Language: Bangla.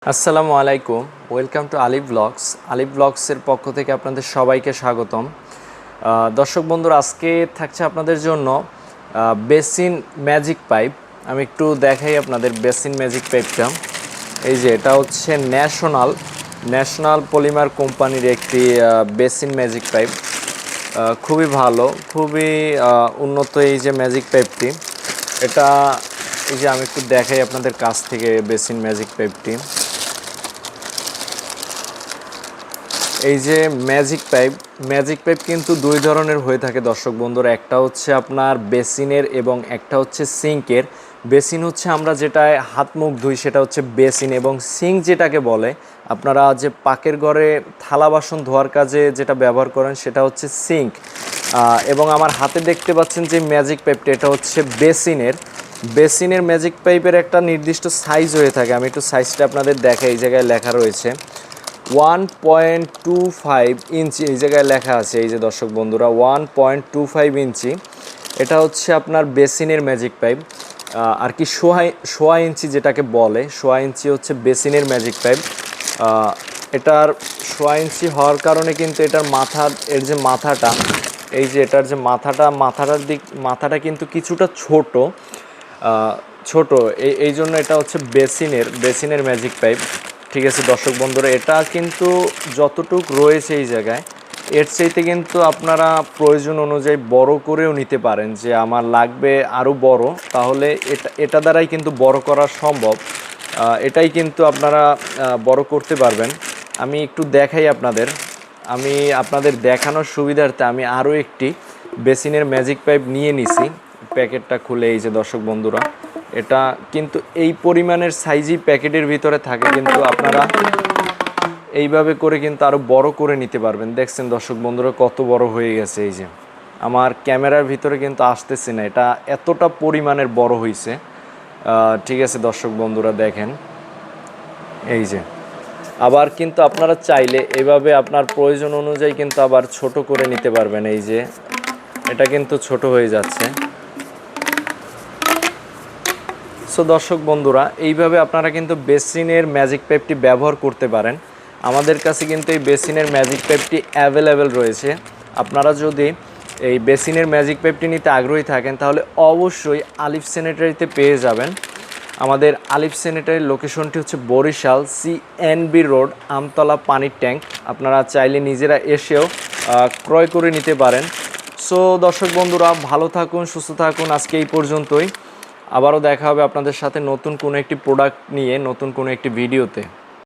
আসসালামু আলাইকুম, ওয়েলকাম টু আলিফ ব্লগস। আলিফ ব্লগসের পক্ষ থেকে আপনাদের সবাইকে স্বাগতম। দর্শক বন্ধুরা, আজকে থাকছে আপনাদের জন্য বেসিন ম্যাজিক পাইপ। আমি একটু দেখাই আপনাদের বেসিন ম্যাজিক পাইপটা। এই যে এটা হচ্ছে ন্যাশনাল পলিমার কোম্পানির একটি বেসিন ম্যাজিক পাইপ। খুবই ভালো, খুবই উন্নত এই যে ম্যাজিক পাইপটি। এটা এই যে আমি একটু দেখাই আপনাদের কাছ থেকে বেসিন ম্যাজিক পাইপটি। এই যে ম্যাজিক পাইপ কিন্তু দুই ধরনের হয়ে থাকে দর্শক বন্ধুরা। একটা হচ্ছে আপনার বেসিনের এবং একটা হচ্ছে সিঙ্কের। বেসিন হচ্ছে আমরা যেটায় হাত মুখ ধুই সেটা হচ্ছে বেসিন, এবং সিঙ্ক যেটাকে বলে আপনারা যে পাকের ঘরে থালা বাসন ধোয়ার কাজে যেটা ব্যবহার করেন সেটা হচ্ছে সিঙ্ক। এবং আমার হাতে দেখতে পাচ্ছেন যে ম্যাজিক পাইপটা, এটা হচ্ছে বেসিনের ম্যাজিক পাইপের একটা নির্দিষ্ট সাইজ হয়ে থাকে। আমি একটু সাইজটা আপনাদের দেখাই। এই জায়গায় লেখা রয়েছে 1.25 ইঞ্চি, এই জায়গায় লেখা আছে। এই যে দর্শক বন্ধুরা, 1.25 ইঞ্চি। এটা হচ্ছে আপনার বেসিনের ম্যাজিক পাইপ। আর কি সোয়া ইঞ্চি যেটাকে বলে, সোয়া ইঞ্চি হচ্ছে বেসিনের ম্যাজিক পাইপ। এটার সোয়া ইঞ্চি হওয়ার কারণে কিন্তু এটার এর যে মাথাটা, এই যে এটার যে মাথাটা কিন্তু কিছুটা ছোট। এই জন্য এটা হচ্ছে বেসিনের ম্যাজিক পাইপ। ঠিক আছে দর্শক বন্ধুরা, এটা কিন্তু যতটুক রয়েছে এই জায়গায়, এর চাইতে কিন্তু আপনারা প্রয়োজন অনুযায়ী বড় করেও নিতে পারেন। যে আমার লাগবে আরও বড়, তাহলে এটা দ্বারাই কিন্তু বড় করা সম্ভব। এটাই কিন্তু আপনারা বড় করতে পারবেন। আমি একটু দেখাই আমি আপনাদের দেখানোর সুবিধার্থে আমি আরও একটি বেসিনের ম্যাজিক পাইপ নিয়ে নিছি। প্যাকেটটা খুলে এই যে দর্শক বন্ধুরা, এটা কিন্তু এই পরিমাণের সাইজই প্যাকেটের ভিতরে থাকে, কিন্তু আপনারা এইভাবে করে কিন্তু আরও বড় করে নিতে পারবেন। দেখছেন দর্শক বন্ধুরা কত বড় হয়ে গেছে। এই যে আমার ক্যামেরার ভিতরে কিন্তু আসতেছে না, এটা এতটা পরিমাণের বড় হয়েছে। ঠিক আছে দর্শক বন্ধুরা, দেখেন এই যে। আবার কিন্তু আপনারা চাইলে এভাবে আপনার প্রয়োজন অনুযায়ী কিন্তু আবার ছোট করে নিতে পারবেন। এই যে এটা কিন্তু ছোট হয়ে যাচ্ছে। সো দর্শক বন্ধুরা, এইভাবে আপনারা কিন্তু বেসিনের ম্যাজিক পাইপটি ব্যবহার করতে পারেন। আমাদের কাছে কিন্তু এই বেসিনের ম্যাজিক পাইপটি অ্যাভেলেবেল রয়েছে। আপনারা যদি এই বেসিনের ম্যাজিক পাইপটি নিতে আগ্রহী থাকেন তাহলে অবশ্যই আলিফ স্যানিটারিতে পেয়ে যাবেন। আমাদের আলিফ স্যানিটারির লোকেশনটি হচ্ছে বরিশাল CNB রোড, আমতলা পানির ট্যাঙ্ক। আপনারা চাইলে নিজেরা এসেও ক্রয় করে নিতে পারেন। সো দর্শক বন্ধুরা, ভালো থাকুন, সুস্থ থাকুন। আজকে এই পর্যন্তই। আবারও দেখা হবে আপনাদের সাথে নতুন কোনো একটি প্রোডাক্ট নিয়ে, নতুন কোনো একটি ভিডিওতে।